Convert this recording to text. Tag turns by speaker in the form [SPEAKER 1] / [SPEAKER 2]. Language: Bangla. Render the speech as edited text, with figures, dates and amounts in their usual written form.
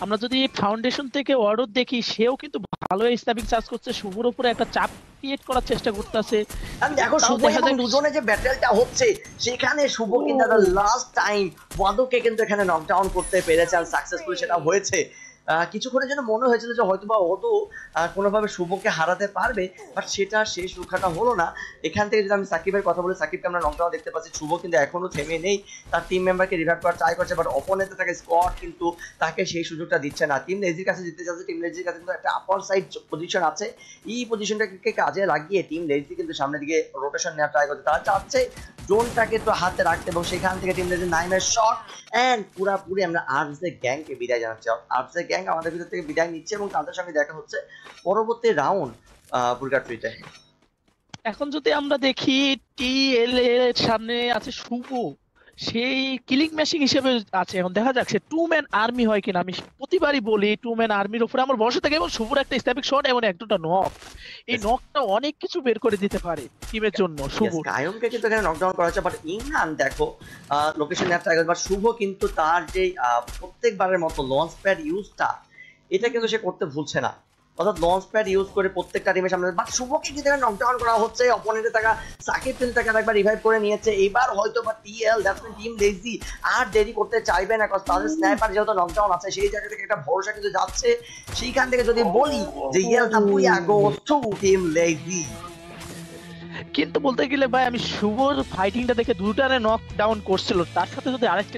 [SPEAKER 1] আমরা যদি ফাউন্ডেশন থেকে অর্ডার দেখি, সেও কিন্তু ভালো স্ন্যাপিং চার্জ করছে, শুভর উপরে একটা চাপ ক্রিয়েট করার চেষ্টা করতেছে।
[SPEAKER 2] আর দেখো
[SPEAKER 1] তাও
[SPEAKER 2] শুভ
[SPEAKER 1] দেখা
[SPEAKER 2] এবং
[SPEAKER 1] যায়
[SPEAKER 2] দুজনে যে ব্যাটেলটা হচ্ছে সেখানে শুভ কিন্তু লাস্ট টাইম ওয়াদুকে কিন্তু এখানে নকডাউন করতে পেরেছে আর সাকসেসফুলি সেটা হয়েছে। কিছুক্ষণের জন্য মনে হয়েছিল যে হয়তো বা ওদো কোনোভাবে শুভকে হারাতে পারবে, বাট সেটা শেষ রক্ষাটা হলো না। এখান থেকে যদি আমি সাকিবের কথা বলি, সাকিবকে আমরা নকডাউন দেখতে পাচ্ছি, শুভ কিন্তু এখনো থেমে নেই, তার টিম মেম্বারকে রিভাইভ করার ট্রাই করছে, বাট অপোনেন্টে থাকে স্কোয়াড কিন্তু তাকে সেই সুযোগটা দিচ্ছে না। টিম লেজির কাছে জিততে চাচ্ছে, টিম লেজির কাছে কিন্তু একটা আপার সাইড পজিশন আছে, এই পজিশনটাকে কাজে লাগিয়ে টিম লেজি কিন্তু সামনের দিকে রোটেশন নেওয়ার ট্রাই করছে। তারা চাচ্ছে জোনটাকে একটু হাতে রাখতে এবং সেখান থেকে টিম লেজি নাইমের শট এন্ড পুরাপুরি আমরা আর্টসের গ্যাংকে বিদায় জানাচ্ছি। আর্টসের গ্যাং আমাদের ভিতর থেকে বিদায় নিচ্ছে এবং তাদের সঙ্গে দেখা হচ্ছে পরবর্তী রাউন্ড পুরগাট্রিতে।
[SPEAKER 1] এখন যদি আমরা দেখি, টিএল এর সামনে আছে শুভ, সেই কিলিং মেশিন হিসেবে আছে। এখন দেখা যাক সে টু ম্যান আর্মি হয় কিনা। আমি প্রতিবারই বলি টু ম্যান আর্মির উপরে আমার ভরসা থাকে, এবং শুভর একটা স্ট্যাপিক শট এবং একটা নক, এই নকটা অনেক কিছু বের করে দিতে পারে টিমের জন্য শুভ।
[SPEAKER 2] কায়ুমকে কিন্তু এখানে নকডাউন করা হচ্ছে, বাট ইমরান দেখো লোকেশন নেওয়ার ট্রাই করছে, বাট শুভ কিন্তু তার যে প্রত্যেকবারের মতো লঞ্চ প্যাড ইউজটা, এটা কিন্তু সে করতে ভুলছে না। অর্থাৎ লঞ্চ প্যাড ইউজ করে প্রত্যেকটা টিমের সামনে, বাট শুভকে কিন্তু এখানে নকডাউন করা হচ্ছে। অপোনেন্টে থাকা সাকিব কিন্তু তাকে একবার রিভাইভ করে নিয়েছে। এবার হয়তো বা TL that's mean team lazy আর দেরি করতে চাইবে না, কারণ তাদের স্নাইপার যেহেতু নকডাউন আছে, সেই জায়গা থেকে একটা ভরসা কিন্তু যাচ্ছে। সেইখান থেকে যদি বলি যে ইয়েল তাপুয়া গোস টু টিম লেজি।
[SPEAKER 1] কিন্তু বলতে গেলে ভাই, আমি শুভর ফাইটিংটা দেখে দুটারে নক ডাউন করছিল, তার সাথে যদি আরেকটা